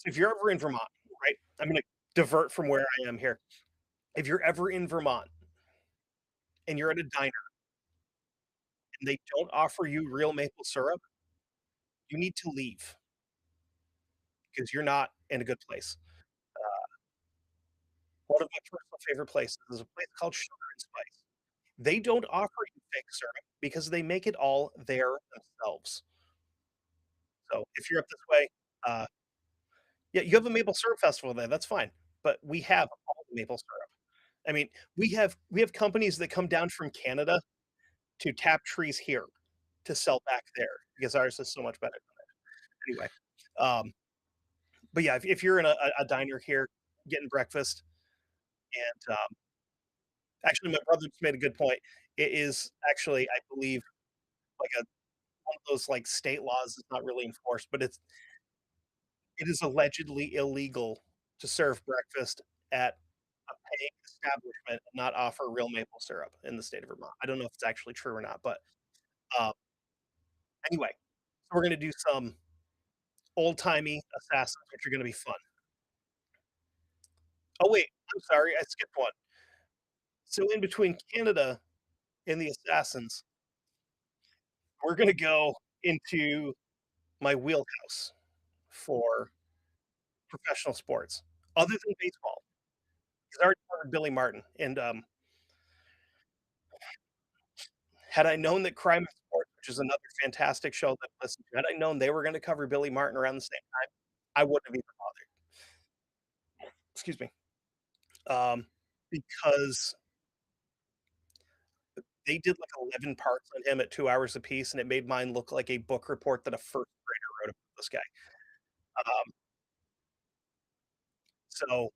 if you're ever in Vermont, right? I'm gonna divert from where I am here. If you're ever in Vermont and you're at a diner and they don't offer you real maple syrup, you need to leave because you're not in a good place. One of my personal favorite places is a place called Sugar and Spice. They don't offer you fake syrup because they make it all there themselves. So if you're up this way, uh, yeah, you have a maple syrup festival there, that's fine, but we have all the maple syrup. I mean, we have companies that come down from Canada to tap trees here to sell back there because ours is so much better. Anyway, um, but yeah, if you're in a diner here getting breakfast, and actually, my brother just made a good point. It is actually, I believe, like one of those like state laws that's not really enforced, but it is allegedly illegal to serve breakfast at a paying establishment and not offer real maple syrup in the state of Vermont. I don't know if it's actually true or not, but uh, anyway, so we're gonna do some old timey assassins, which are gonna be fun. Oh wait, I'm sorry, I skipped one. So in between Canada and the assassins, we're gonna go into my wheelhouse for professional sports, other than baseball. He's already covered Billy Martin, and, had I known that Crime of Sports, which is another fantastic show that I listen to, had I known they were gonna cover Billy Martin around the same time, I wouldn't have even bothered. Excuse me. Um, because they did, like, 11 parts on him at 2 hours apiece, and it made mine look like a book report that a first grader wrote about this guy. Um, so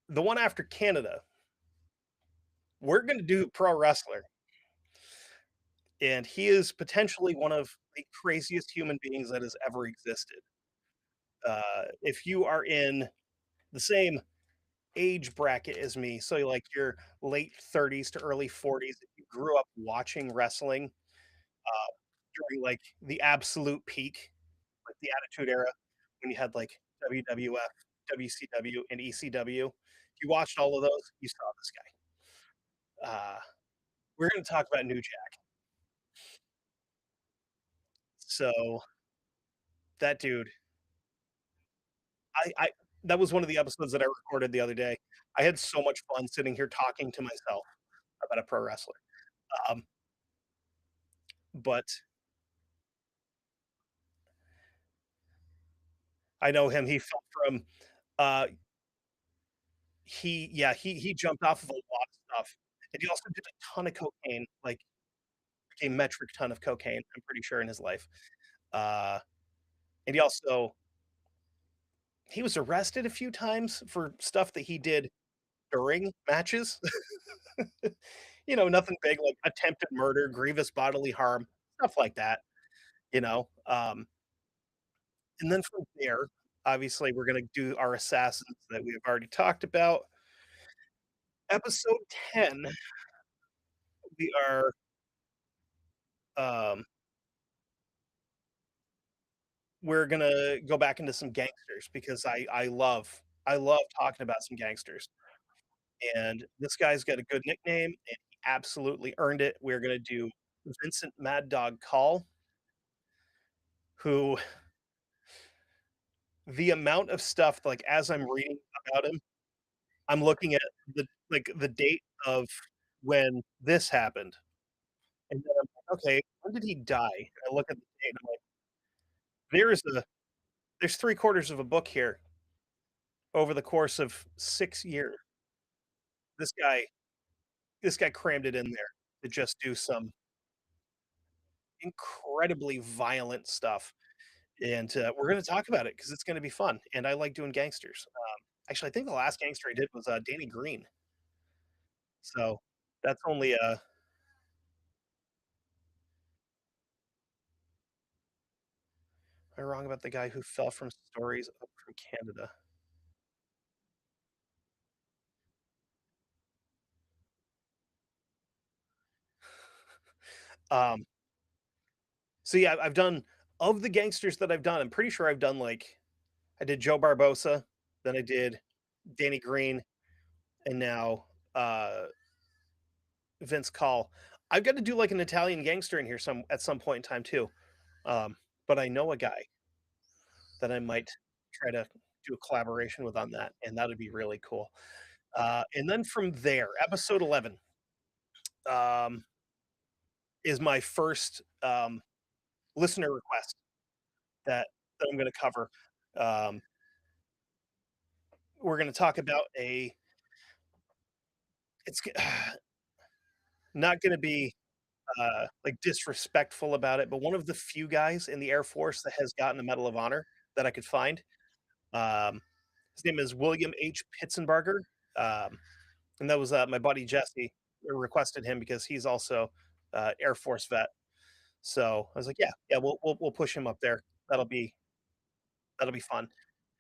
the one after Canada, we're gonna do pro wrestler, and he is potentially one of the craziest human beings that has ever existed. If you are in the same age bracket as me, so like your late 30s to early 40s, if you grew up watching wrestling during like the absolute peak, like the Attitude Era, when you had like WWF, WCW, and ECW, if you watched all of those, you saw this guy. We're going to talk about New Jack. So that dude, I that was one of the episodes that I recorded the other day. I had so much fun sitting here talking to myself about a pro wrestler. Um, but I know him. He fell from uh he jumped off of a lot of stuff. And he also did a ton of cocaine, like a metric ton of cocaine, I'm pretty sure in his life. Uh and he was arrested a few times for stuff that he did during matches. Nothing big like attempted murder, grievous bodily harm, stuff like that, you know. And then from there, obviously we're gonna do our assassins that we've already talked about. Episode 10, we are um we're gonna go back into some gangsters because I love talking about some gangsters. And this guy's got a good nickname and he absolutely earned it. We're gonna do Vincent Mad Dog Call, who the amount of stuff, like, as I'm reading about him, I'm looking at the date of when this happened, and then I'm like, "Okay, when did he die?" And I look at the date, and I'm like, "There is a there's 3/4 of a book here over the course of 6 years." This guy this guy crammed it in there to just do some incredibly violent stuff, and, we're gonna talk about it because it's gonna be fun, and I like doing gangsters. Actually, I think the last gangster I did was, Danny Green, so that's only, am I wrong about the guy who fell from stories up from Canada? Um, so yeah, I've done of the gangsters that I've done, I'm pretty sure I've done, like I did Joe Barbosa, then I did Danny Green, and now, Vince Call. I've got to do, like, an Italian gangster in here at some point in time too, but I know a guy that I might try to do a collaboration with on that, and that'd be really cool. And then from there, episode 11, um, is my first, listener request that I'm gonna cover. Um, we're gonna talk about a it's g not gonna be, like, disrespectful about it, but one of the few guys in the Air Force that has gotten a Medal of Honor that I could find. Um, his name is William H. Pitsenbarger, um, and that was, my buddy Jesse requested him because he's also, Air Force vet. So, I was like, "Yeah, yeah, we'll push him up there. That'll be that'll be fun."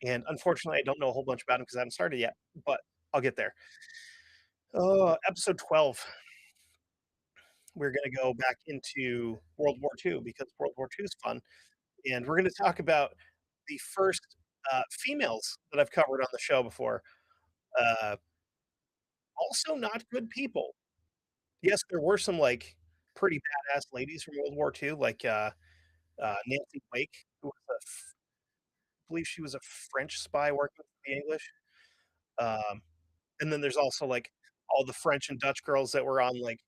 And unfortunately, I don't know a whole bunch about him because I haven't started yet, but I'll get there. Episode 12, we're gonna go back into World War II because World War II is fun, and we're gonna talk about the first, females that I've covered on the show before. Uh, Also not good people. Yes, there were some, like, pretty badass ladies from World War II, like, Nancy Wake, who was I believe she was a French spy working for the English. Um, and then there's also, like, all the French and Dutch girls that were on, like,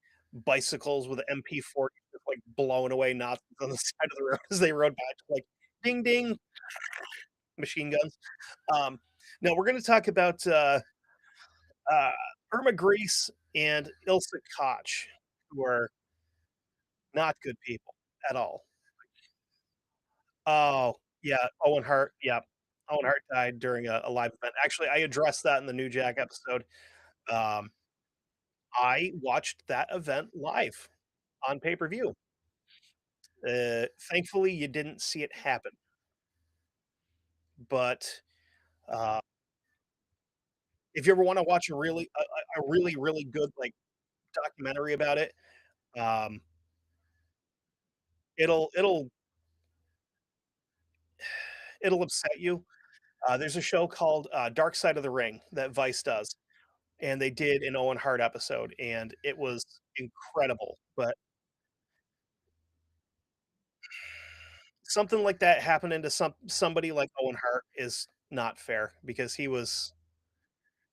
bicycles with MP40 just, like, blowing away Nazis on the side of the road as they rode by, just like, "Ding, ding," machine guns. Um, no, we're gonna talk about, uh, Irma Grease and Ilsa Koch, who are not good people at all. Oh, yeah, Owen Hart, yeah. Owen Hart died during a live event. Actually, I addressed that in the New Jack episode. Um, I watched that event live on pay-per-view. Thankfully, you didn't see it happen, but, uh, if you ever wanna watch a really, really good, like, documentary about it, um, it'll it'll upset you. There's a show called, Dark Side of the Ring that Vice does, and they did an Owen Hart episode, and it was incredible, but something like that happening to somebody like Owen Hart is not fair because he was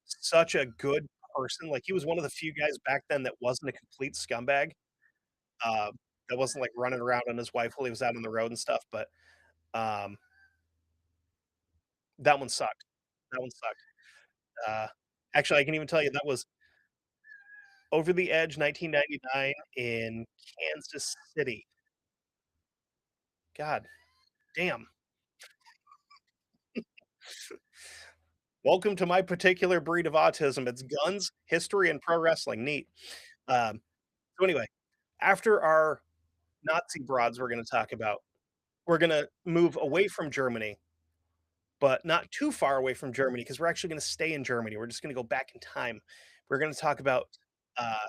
such a good person, like, he was one of the few guys back then that wasn't a complete scumbag, that wasn't, like, running around on his wife while he was out on the road and stuff, but, um, that one sucked. That one sucked. Uh, Actually, I can even tell you that was Over the Edge 1999 in Kansas City. God damn. Welcome to my particular breed of autism. It's guns, history, and pro wrestling. Neat. So anyway, after our Nazi broads we're gonna talk about, we're gonna move away from Germany, but not too far away from Germany because we're actually gonna stay in Germany. We're just gonna go back in time. We're gonna talk about, uh,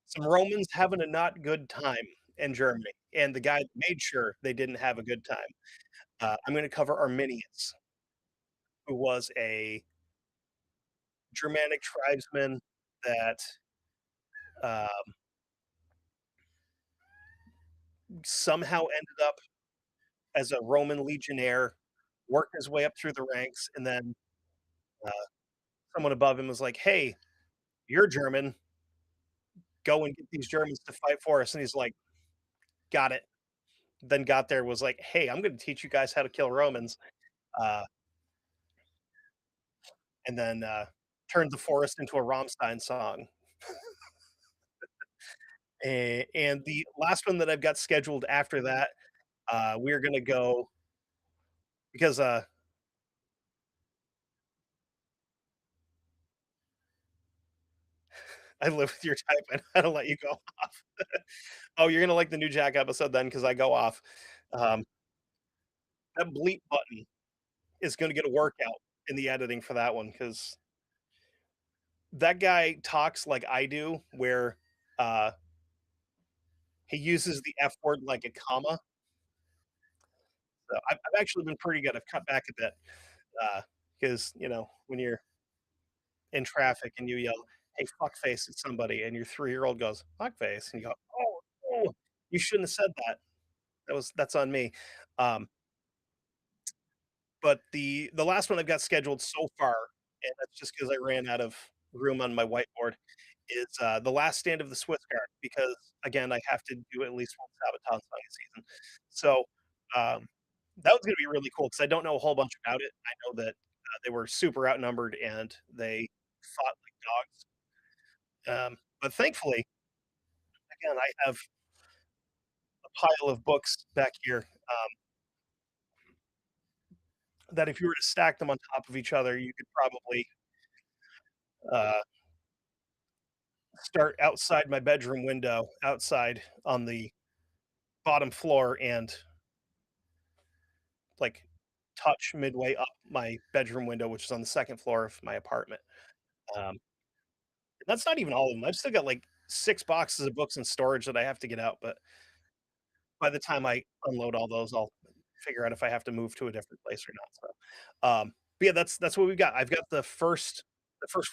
some Romans having a not good time in Germany, and the guy that made sure they didn't have a good time. I'm gonna cover Arminius, who was a Germanic tribesman that, um, somehow ended up as a Roman legionnaire, worked his way up through the ranks, and then, uh, someone above him was like, "Hey, you're German, go and get these Germans to fight for us," and he's like, "Got it." Then got there, was like, "Hey, I'm gonna teach you guys how to kill Romans," uh, and then, turned the forest into a Rammstein song. And the last one that I've got scheduled after that, we're gonna go because, I live with your type and I don't let you go off. Oh, you're gonna like the new Jack episode then, because I go off. Um, that bleep button is gonna get a workout in the editing for that one, because that guy talks like I do, where, uh, he uses the F word like a comma. So I've actually been pretty good. I've cut back a bit, because, when you're in traffic and you yell, "Hey, fuckface," at somebody, and your 3-year-old goes, "Fuckface," and you go, "Oh, oh, you shouldn't have said that. That's on me." Um, but the last one I've got scheduled so far, and that's just because I ran out of room on my whiteboard, is, The Last Stand of the Swiss Guard, because, again, I have to do at least one Sabaton song a season. So, um, that was gonna be really cool because I don't know a whole bunch about it. I know that, they were super outnumbered and they fought like dogs. But thankfully, again, I have a pile of books back here, that if you were to stack them on top of each other, you could probably, uh, start outside my bedroom window, outside on the bottom floor, and, like, touch midway up my bedroom window, which is on the 2nd floor of my apartment. Um, that's not even all of them. I've still got, like, 6 boxes of books in storage that I have to get out, but by the time I unload all those, I'll figure out if I have to move to a different place or not, so, but yeah, that's what we've got. I've got the first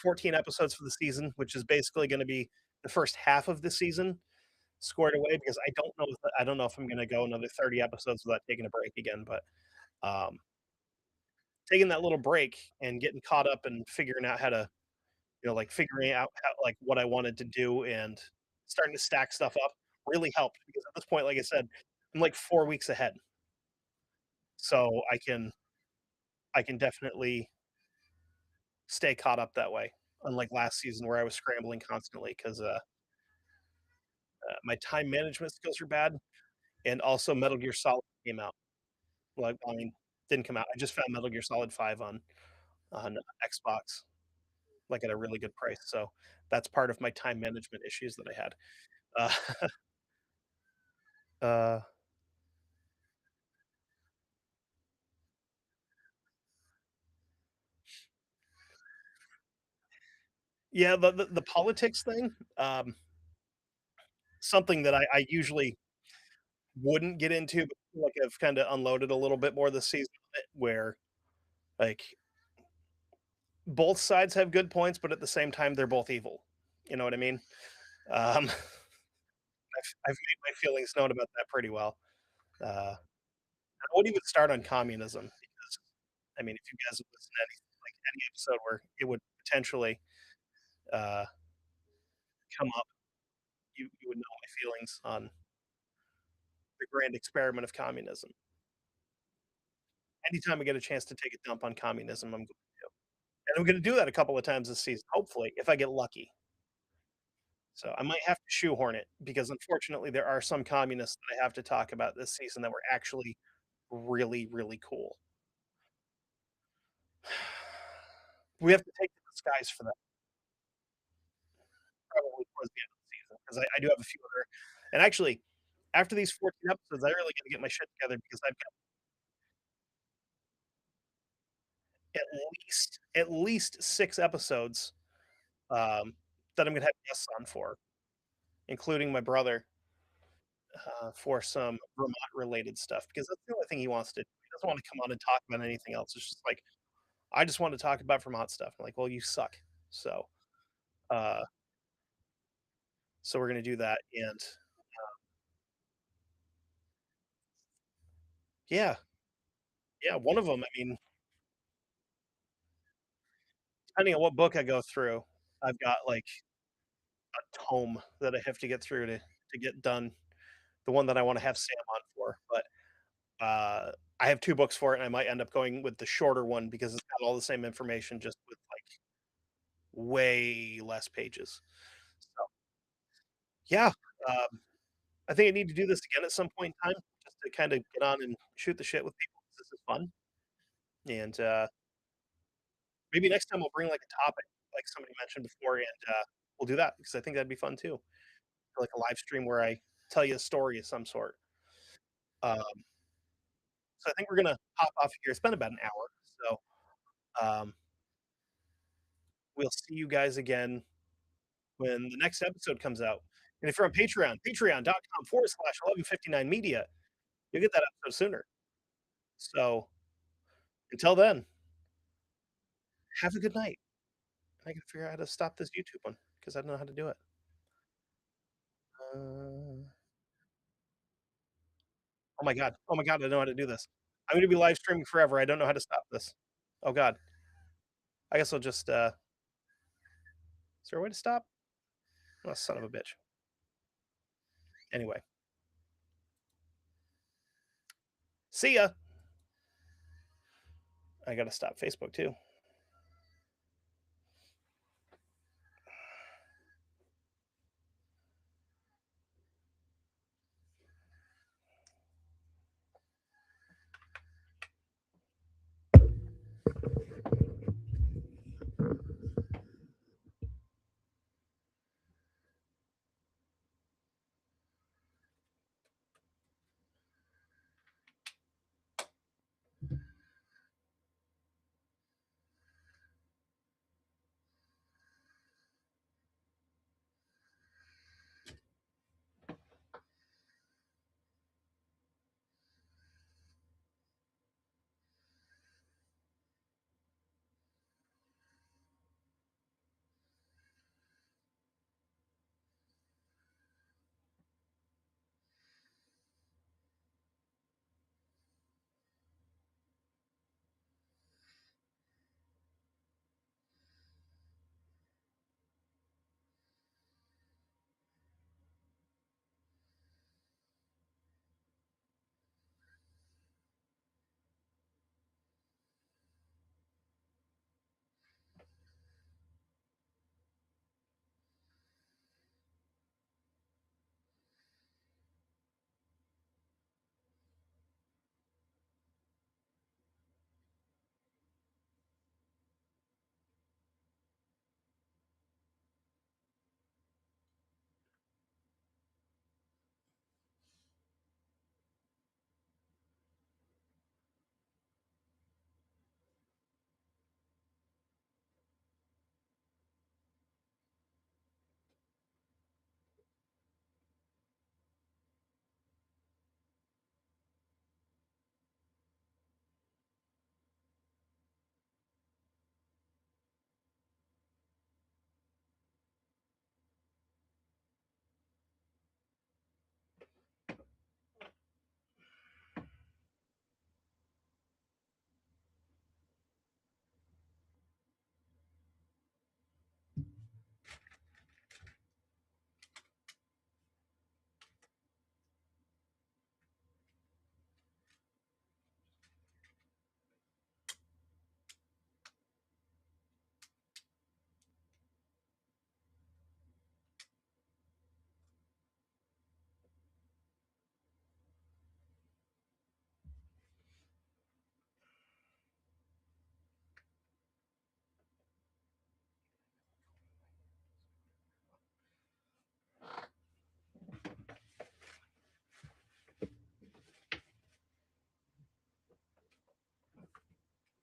14 episodes for the season, which is basically gonna be the first half of the season squared away, because I don't know if I'm gonna go another 30 episodes without taking a break again, but, um, taking that little break and getting caught up and figuring out how to, like, figuring out how, like, what I wanted to do and starting to stack stuff up really helped, because at this point, like I said, I'm, like, 4 weeks ahead. So I can definitely stay caught up that way, unlike last season where I was scrambling constantly 'cause, my time management skills are bad, and also Metal Gear Solid came out. Like, I mean, didn't come out. I just found Metal Gear Solid 5 on Xbox, like, at a really good price, so that's part of my time management issues that I had. Uh, uh, yeah, the politics thing, something that I usually wouldn't get into, but I feel like I've kinda unloaded a little bit more this season, where, like, both sides have good points, but at the same time, they're both evil. You know what I mean? I've made my feelings known about that pretty well. I wouldn't even start on communism because, I mean, if you guys have listened to any episode where it would potentially, uh, come up, you would know my feelings on the grand experiment of communism. Anytime I get a chance to take a dump on communism, I'm going to. And I'm gonna do that a couple of times this season, hopefully, if I get lucky. So I might have to shoehorn it because unfortunately there are some communists that I have to talk about this season that were actually really, really cool. We have to take to the skies for that, probably towards the end of the season, because I do have a few other, and actually, after these 14 episodes, I really gotta get my shit together because I've got at least 6 episodes, um, that I'm gonna have guests on for, including my brother, for some Vermont-related stuff, because that's the only thing he wants to do. He doesn't wanna come on and talk about anything else. It's just like, "I just want to talk about Vermont stuff." I'm like, "Well, you suck." So, uh, so we're gonna do that, and Yeah, yeah, one of them. I mean, depending on what book I go through, I've got, like, a tome that I have to get through to get done, the one that I wanna have Sam on for, but, I have 2 books for it, and I might end up going with the shorter one because it's got all the same information just with, like, way less pages. So, yeah, um, I think I need to do this again at some point in time just to kinda get on and shoot the shit with people 'cause this is fun, and, maybe next time we'll bring, like, a topic, like somebody mentioned before, and, we'll do that because I think that'd be fun too, like a live stream where I tell you a story of some sort. Um, so I think we're gonna hop off here. It's been about an hour, so, um, we'll see you guys again when the next episode comes out. And if you're on Patreon, patreon.com/1159 media, you'll get that episode sooner. So until then, have a good night. I gotta figure out how to stop this YouTube one because I don't know how to do it. Oh my god. Oh my god, I know how to do this. I'm gonna be live streaming forever. I don't know how to stop this. Oh god. I guess I'll just is there a way to stop? Oh, son of a bitch. Anyway, see ya. I gotta stop Facebook too.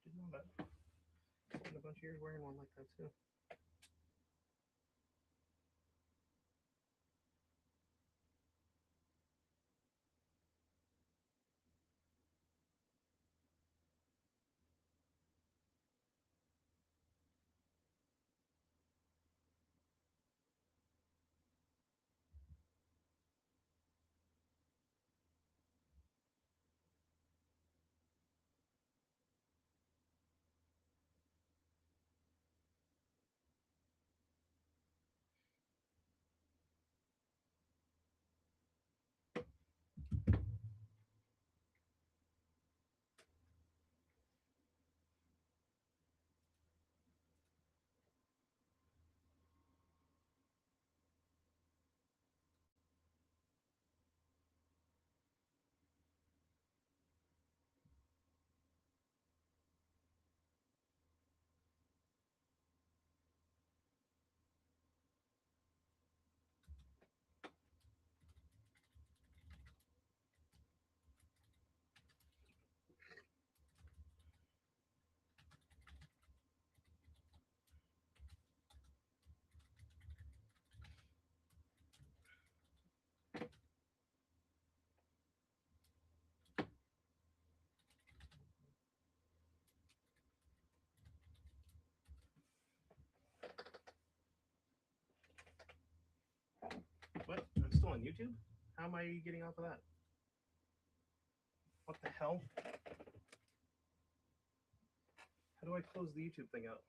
Didn't know that. A bunch of years wearing one like that too. on YouTube? How am I getting off of that? What the hell? How do I close the YouTube thing out?